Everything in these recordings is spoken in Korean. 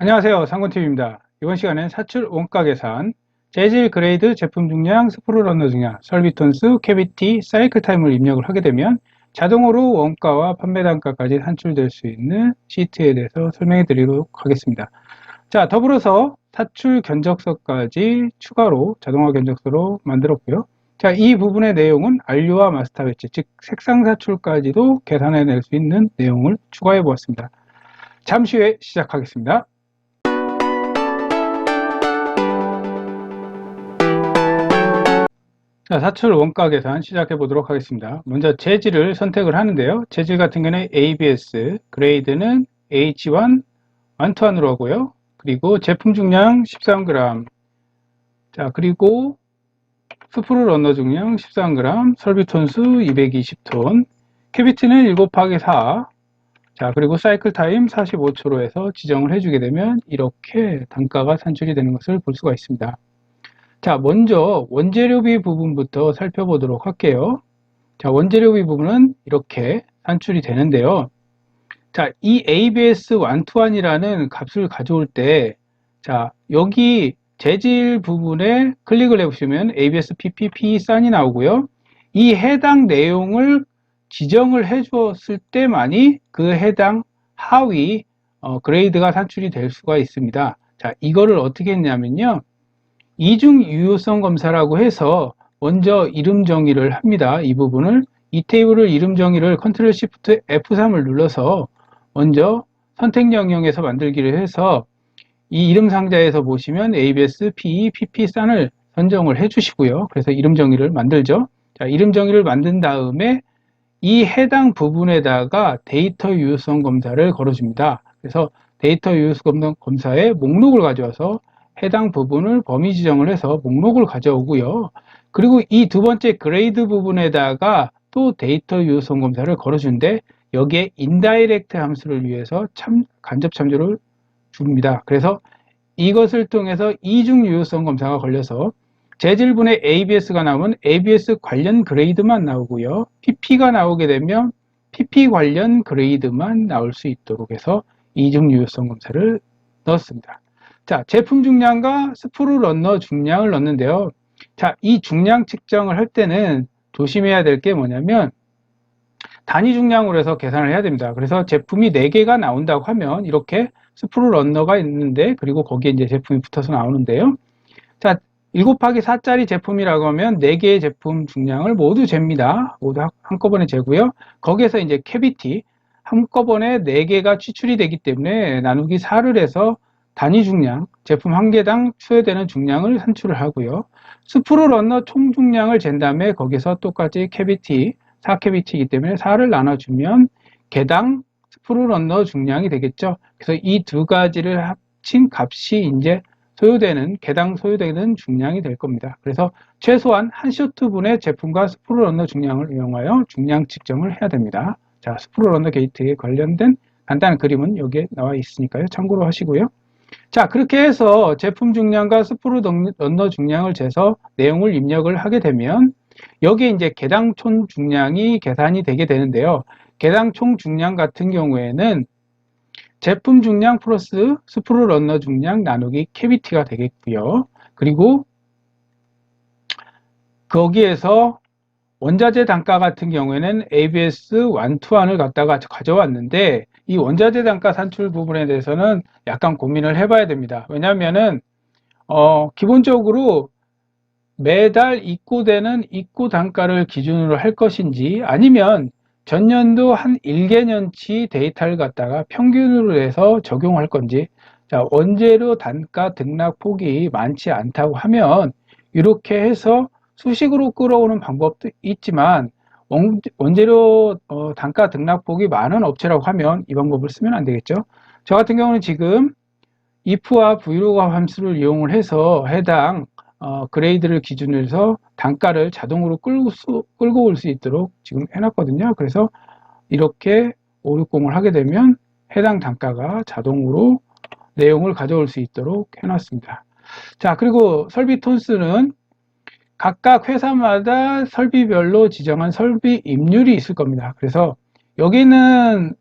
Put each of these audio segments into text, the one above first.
안녕하세요. 상권TV입니다. 이번 시간엔 사출 원가 계산, 재질 그레이드 제품 중량, 스프루 러너 중량, 설비 톤수, 캐비티, 사이클 타임을 입력을 하게 되면 자동으로 원가와 판매 단가까지 산출될 수 있는 시트에 대해서 설명해 드리도록 하겠습니다. 자, 더불어서 사출 견적서까지 추가로 자동화 견적서로 만들었고요. 자, 이 부분의 내용은 안료와 마스터 배치, 즉 색상 사출까지도 계산해낼 수 있는 내용을 추가해 보았습니다. 잠시 후에 시작하겠습니다. 자, 사출 원가 계산 시작해 보도록 하겠습니다. 먼저 재질을 선택을 하는데요. 재질 같은 경우는 ABS, 그레이드는 H1, 1-1으로 하고요. 그리고 제품 중량 13g, 자, 그리고 스프루 러너 중량 13g, 설비 톤수 220톤, 캐비티는 7 곱하기 4, 자, 그리고 사이클 타임 45초로 해서 지정을 해주게 되면 이렇게 단가가 산출이 되는 것을 볼 수가 있습니다. 자, 먼저 원재료비 부분부터 살펴보도록 할게요. 자, 원재료비 부분은 이렇게 산출이 되는데요. 자, 이 ABS 1-1이라는 값을 가져올 때, 자, 여기 재질 부분에 클릭을 해보시면 ABS PPP 싼이 나오고요. 이 해당 내용을 지정을 해주었을 때만이 그 해당 하위 그레이드가 산출이 될 수가 있습니다. 자, 이거를 어떻게 했냐면요. 이중 유효성 검사라고 해서 먼저 이름 정의를 합니다. 이 부분을 이 테이블을 이름 정의를 컨트롤 시프트 F3을 눌러서 먼저 선택 영역에서 만들기를 해서 이 이름 상자에서 보시면 ABS, PE, PP, 싼을 선정을 해 주시고요. 그래서 이름 정의를 만들죠. 자, 이름 정의를 만든 다음에 이 해당 부분에다가 데이터 유효성 검사를 걸어줍니다. 그래서 데이터 유효성 검사의 목록을 가져와서 해당 부분을 범위 지정을 해서 목록을 가져오고요. 그리고 이 두 번째 그레이드 부분에다가 또 데이터 유효성 검사를 걸어주는데 여기에 인다이렉트 함수를 위해서 간접 참조를 줍니다. 그래서 이것을 통해서 이중 유효성 검사가 걸려서 재질분의 ABS가 나오면 ABS 관련 그레이드만 나오고요. PP가 나오게 되면 PP 관련 그레이드만 나올 수 있도록 해서 이중 유효성 검사를 넣었습니다. 자, 제품 중량과 스프루 러너 중량을 넣는데요. 자, 이 중량 측정을 할 때는 조심해야 될 게 뭐냐면 단위 중량으로 해서 계산을 해야 됩니다. 그래서 제품이 4개가 나온다고 하면 이렇게 스프루 러너가 있는데 그리고 거기에 이제 제품이 붙어서 나오는데요. 자, 1 곱하기 4짜리 제품이라고 하면 4개의 제품 중량을 모두 잽니다. 모두 한꺼번에 재고요. 거기에서 이제 캐비티 한꺼번에 4개가 추출이 되기 때문에 나누기 4를 해서 단위 중량, 제품 한 개당 추해되는 중량을 산출을 하고요. 스프루 러너 총 중량을 잰 다음에 거기서 똑같이 캐비티, 4캐비티이기 때문에 4를 나눠주면 개당 스프루 러너 중량이 되겠죠. 그래서 이 두 가지를 합친 값이 이제 개당 소요되는 중량이 될 겁니다. 그래서 최소한 한 쇼트분의 제품과 스프루 러너 중량을 이용하여 중량 측정을 해야 됩니다. 자, 스프루 러너 게이트에 관련된 간단한 그림은 여기에 나와 있으니까요. 참고로 하시고요. 자, 그렇게 해서 제품 중량과 스프루 러너 중량을 재서 내용을 입력을 하게 되면 여기에 이제 개당 총 중량이 계산이 되게 되는데요. 개당 총 중량 같은 경우에는 제품 중량 플러스 스프루 러너 중량 나누기 캐비티가 되겠고요. 그리고 거기에서 원자재 단가 같은 경우에는 ABS 1-1을 갖다가 가져왔는데 이 원자재 단가 산출 부분에 대해서는 약간 고민을 해봐야 됩니다. 왜냐하면은 기본적으로 매달 입고되는 입고 단가를 기준으로 할 것인지 아니면 전년도 한 1개년치 데이터를 갖다가 평균으로 해서 적용할 건지, 자, 원재료 단가 등락 폭이 많지 않다고 하면 이렇게 해서 수식으로 끌어오는 방법도 있지만 원재료 단가 등락폭이 많은 업체라고 하면 이 방법을 쓰면 안 되겠죠. 저 같은 경우는 지금 if와 vlookup 함수를 이용을 해서 해당 그레이드를 기준으로 해서 단가를 자동으로 끌고 올 수 있도록 지금 해놨거든요. 그래서 이렇게 560을 하게 되면 해당 단가가 자동으로 내용을 가져올 수 있도록 해놨습니다. 자, 그리고 설비 톤수는 각각 회사마다 설비별로 지정한 설비 임률이 있을 겁니다. 그래서 여기는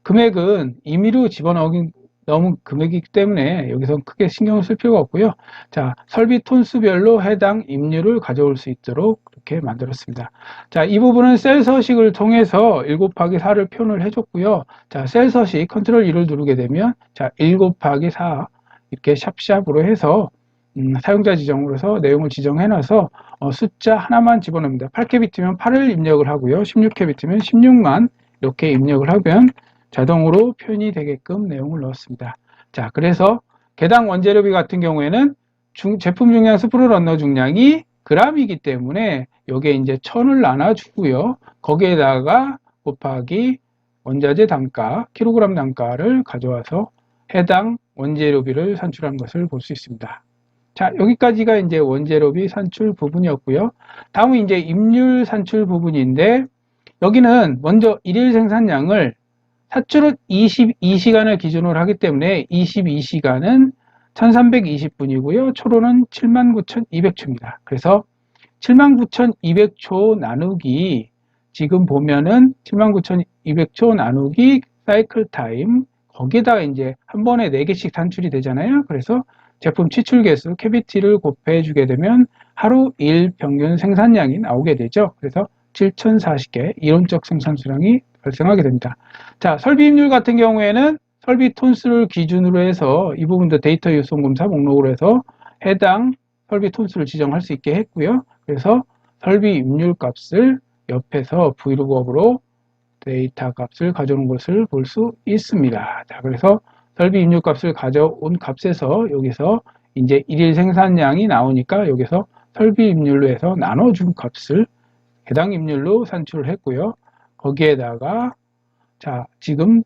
금액은 임의로 집어넣은 너무 금액이기 때문에 여기서 크게 신경을 쓸 필요가 없고요. 자, 설비 톤수별로 해당 임률을 가져올 수 있도록 그렇게 만들었습니다. 자, 이 부분은 셀 서식을 통해서 1 곱하기 4를 표현을 해줬고요. 자, 셀 서식 컨트롤 2를 누르게 되면 자, 1 곱하기 4 이렇게 샵샵으로 해서 사용자 지정으로 해서 내용을 지정해놔서 숫자 하나만 집어넣습니다. 8캐비트면 8을 입력을 하고요. 16캐비트면 16만 이렇게 입력을 하면 자동으로 표현이 되게끔 내용을 넣었습니다. 자, 그래서 개당 원재료비 같은 경우에는 제품 중량 스프루 런너 중량이 g이기 때문에 여기에 이제 1000을 나눠주고요. 거기에다가 곱하기 원자재 단가, 킬로그램 단가를 가져와서 해당 원재료비를 산출한 것을 볼 수 있습니다. 자, 여기까지가 이제 원재료비 산출 부분이었고요. 다음은 이제 임률 산출 부분인데 여기는 먼저 일일 생산량을 사출은 22시간을 기준으로 하기 때문에 22시간은 1320분이고요. 초로는 79,200초입니다. 그래서 79,200초 나누기 지금 보면은 79,200초 나누기 사이클 타임 거기에다가 이제 한 번에 4개씩 산출이 되잖아요. 그래서 제품 취출 개수 캐비티를 곱해 주게 되면 하루 일 평균 생산량이 나오게 되죠. 그래서 7,040개 이론적 생산 수량이 발생하게 됩니다. 자, 설비 임률 같은 경우에는 설비 톤수를 기준으로 해서 이 부분도 데이터 유선 검사 목록으로 해서 해당 설비 톤수를 지정할 수 있게 했고요. 그래서 설비 임률 값을 옆에서 브이로그업으로 데이터 값을 가져오는 것을 볼 수 있습니다. 자, 그래서 설비 임률 값을 가져온 값에서 여기서 이제 일일 생산량이 나오니까 여기서 설비 임률로 해서 나눠준 값을 해당 임률로 산출을 했고요. 거기에다가 자, 지금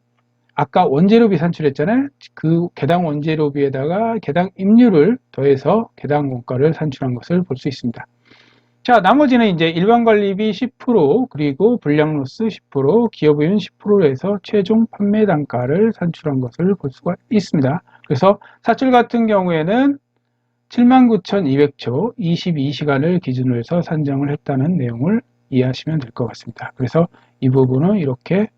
아까 원재료비 산출했잖아요. 그 개당 원재료비에다가 개당 임률을 더해서 개당 원가를 산출한 것을 볼 수 있습니다. 자, 나머지는 이제 일반 관리비 10% 그리고 불량로스 10% 기여부인 10%로 해서 최종 판매 단가를 산출한 것을 볼 수가 있습니다. 그래서 사출 같은 경우에는 79,200초 22시간을 기준으로 해서 산정을 했다는 내용을 이해하시면 될 것 같습니다. 그래서 이 부분은 이렇게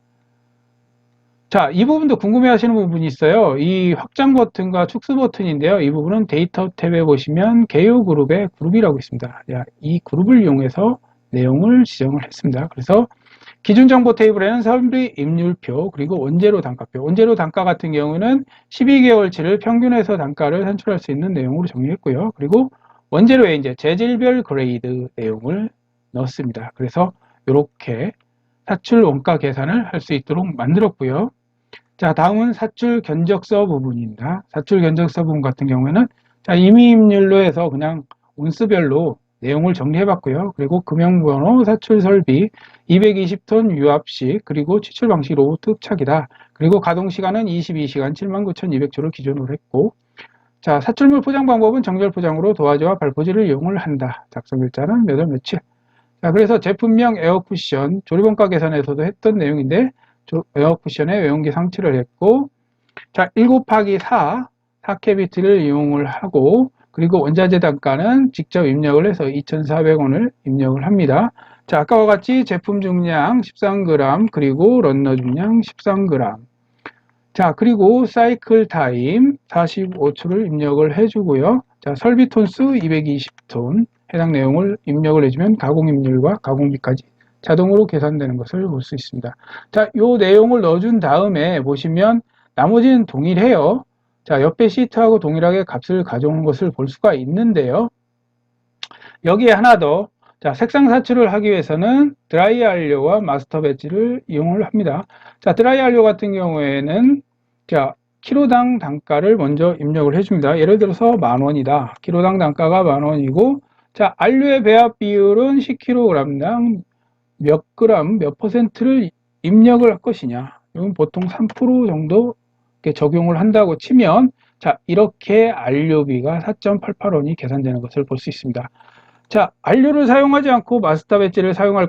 자, 이 부분도 궁금해 하시는 부분이 있어요. 이 확장 버튼과 축소 버튼인데요. 이 부분은 데이터 탭에 보시면 개요 그룹의 그룹이라고 있습니다. 이 그룹을 이용해서 내용을 지정을 했습니다. 그래서 기준 정보 테이블에는 설비 임률표 그리고 원재료 단가표 원재료 단가 같은 경우는 12개월치를 평균해서 단가를 산출할 수 있는 내용으로 정리했고요. 그리고 원재료에 이제 재질별 그레이드 내용을 넣었습니다. 그래서 이렇게 사출 원가 계산을 할 수 있도록 만들었고요. 자, 다음은 사출 견적서 부분입니다. 사출 견적서 부분 같은 경우에는 자, 임의임률로 해서 그냥 온스별로 내용을 정리해 봤고요. 그리고 금형번호, 사출 설비, 220톤 유압식, 그리고 취출 방식 로봇 흡착이다. 그리고 가동 시간은 22시간 79,200초를 기준으로 했고, 자, 사출물 포장 방법은 정절 포장으로 도화지와 발포지를 이용을 한다. 작성 일자는 몇 월 며칠. 자, 그래서 제품명 에어쿠션, 조리원가 계산에서도 했던 내용인데, 에어쿠션에 외용기 상치를 했고, 자, 1 곱하기 4캐비트를 이용을 하고, 그리고 원자재 단가는 직접 입력을 해서 2,400원을 입력을 합니다. 자, 아까와 같이 제품 중량 13g, 그리고 런너 중량 13g. 자, 그리고 사이클 타임 45초를 입력을 해주고요. 자, 설비 톤수 220톤. 해당 내용을 입력을 해주면 가공임률과 가공비까지 자동으로 계산되는 것을 볼 수 있습니다. 자, 요 내용을 넣어준 다음에 보시면 나머지는 동일해요. 자, 옆에 시트하고 동일하게 값을 가져오는 것을 볼 수가 있는데요. 여기에 하나 더, 자, 색상 사출을 하기 위해서는 드라이 완료와 마스터 배지를 이용을 합니다. 자, 드라이 완료 같은 경우에는 자, 키로당 단가를 먼저 입력을 해줍니다. 예를 들어서 10,000원이다. 키로당 단가가 10,000원이고, 자, 안료의 배합 비율은 10kg당 몇 그램, 몇 퍼센트를 입력을 할 것이냐. 이건 보통 3% 정도 적용을 한다고 치면, 자, 이렇게 안료비가 4.88원이 계산되는 것을 볼 수 있습니다. 자, 안료를 사용하지 않고 마스터 배지를 사용할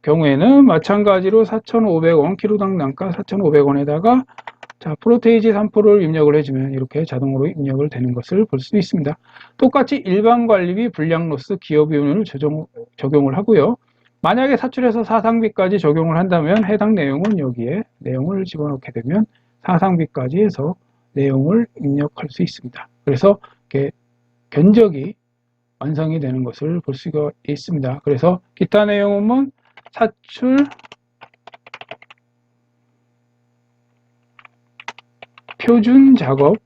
경우에는 마찬가지로 4,500원, 키로당 단가 4,500원에다가 자, 프로테이지 3%를 입력을 해주면 이렇게 자동으로 입력을 되는 것을 볼 수 있습니다. 똑같이 일반 관리비, 불량로스, 기여비용을 적용을 하고요. 만약에 사출해서 사상비까지 적용을 한다면 해당 내용은 여기에 내용을 집어넣게 되면 사상비까지 해서 내용을 입력할 수 있습니다. 그래서 이렇게 견적이 완성이 되는 것을 볼 수가 있습니다. 그래서 기타 내용은 사출 표준 작업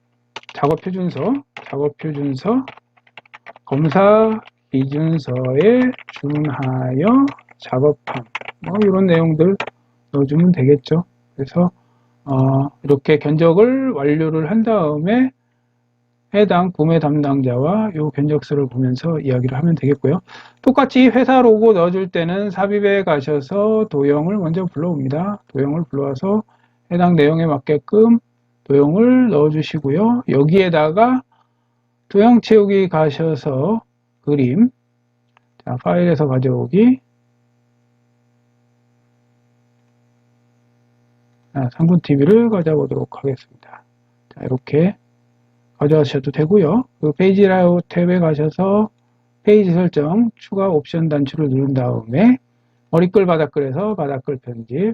표준서, 검사 기준서에 준하여 작업함. 이런 내용들 넣어주면 되겠죠. 그래서 이렇게 견적을 완료를 한 다음에 해당 구매 담당자와 이 견적서를 보면서 이야기를 하면 되겠고요. 똑같이 회사 로고 넣어줄 때는 삽입에 가셔서 도형을 먼저 불러옵니다. 도형을 불러와서 해당 내용에 맞게끔 도형을 넣어주시고요. 여기에다가 도형 채우기 가셔서 그림, 자, 파일에서 가져오기, 상군 TV를 가져보도록 하겠습니다. 자, 이렇게 가져가셔도 되고요. 그 페이지 라이아웃 탭에 가셔서 페이지 설정, 추가 옵션 단추를 누른 다음에 머리글 바닥글에서 바닥글 편집,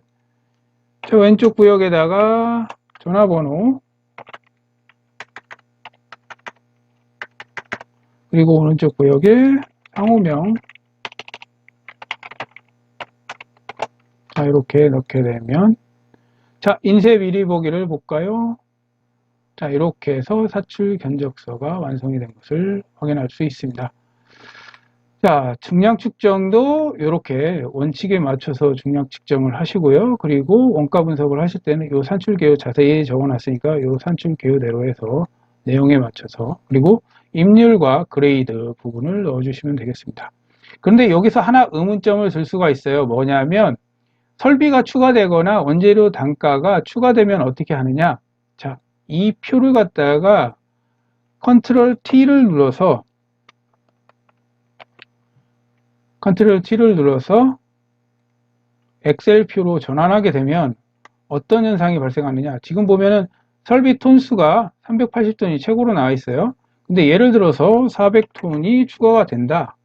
저 왼쪽 구역에다가 전화번호, 그리고 오른쪽 구역에 상호명, 자, 이렇게 넣게 되면, 자, 인쇄 미리 보기를 볼까요? 자, 이렇게 해서 사출 견적서가 완성이 된 것을 확인할 수 있습니다. 자, 중량 측정도 이렇게 원칙에 맞춰서 중량 측정을 하시고요. 그리고 원가 분석을 하실 때는 이 산출 개요 자세히 적어 놨으니까 이 산출 개요대로 해서 내용에 맞춰서, 그리고 임률과 그레이드 부분을 넣어 주시면 되겠습니다. 그런데 여기서 하나 의문점을 들 수가 있어요. 뭐냐면 설비가 추가되거나 원재료 단가가 추가되면 어떻게 하느냐. 자, 이 표를 갖다가 컨트롤 T를 눌러서 엑셀표로 전환하게 되면 어떤 현상이 발생하느냐. 지금 보면은 설비 톤수가 380톤이 최고로 나와 있어요. 근데 예를 들어서 400톤이 추가가 된다.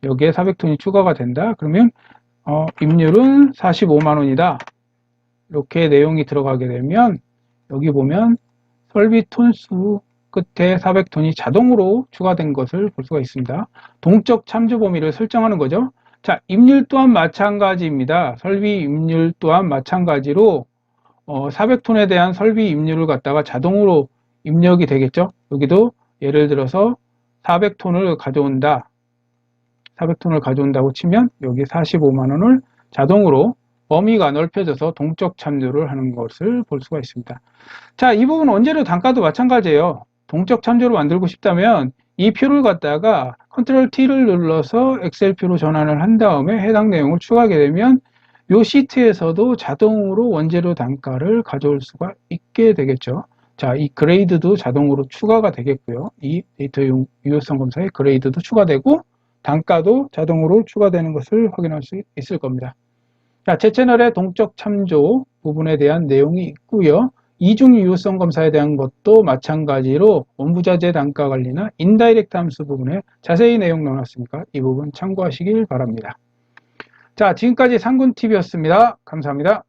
여기에 400톤이 추가가 된다. 그러면 임률은 45만 원이다. 이렇게 내용이 들어가게 되면 여기 보면 설비 톤수 끝에 400톤이 자동으로 추가된 것을 볼 수가 있습니다. 동적 참조 범위를 설정하는 거죠. 자, 임률 또한 마찬가지입니다. 설비 임률 또한 마찬가지로 400톤에 대한 설비 임률을 갖다가 자동으로 입력이 되겠죠. 여기도 예를 들어서 400톤을 가져온다. 400톤을 가져온다고 치면 여기 45만 원을 자동으로 범위가 넓혀져서 동적 참조를 하는 것을 볼 수가 있습니다. 자, 이 부분 원재료 단가도 마찬가지예요. 동적 참조를 만들고 싶다면 이 표를 갖다가 컨트롤 T를 눌러서 엑셀표로 전환을 한 다음에 해당 내용을 추가하게 되면 이 시트에서도 자동으로 원재료 단가를 가져올 수가 있게 되겠죠. 자, 이 그레이드도 자동으로 추가가 되겠고요. 이 데이터 유효성 검사에 그레이드도 추가되고 단가도 자동으로 추가되는 것을 확인할 수 있을 겁니다. 자, 제 채널에 동적 참조 부분에 대한 내용이 있고요. 이중 유효성 검사에 대한 것도 마찬가지로 원부자재 단가 관리나 인다이렉트 함수 부분에 자세히 내용 넣어놨으니까 이 부분 참고하시길 바랍니다. 자, 지금까지 상군TV였습니다. 감사합니다.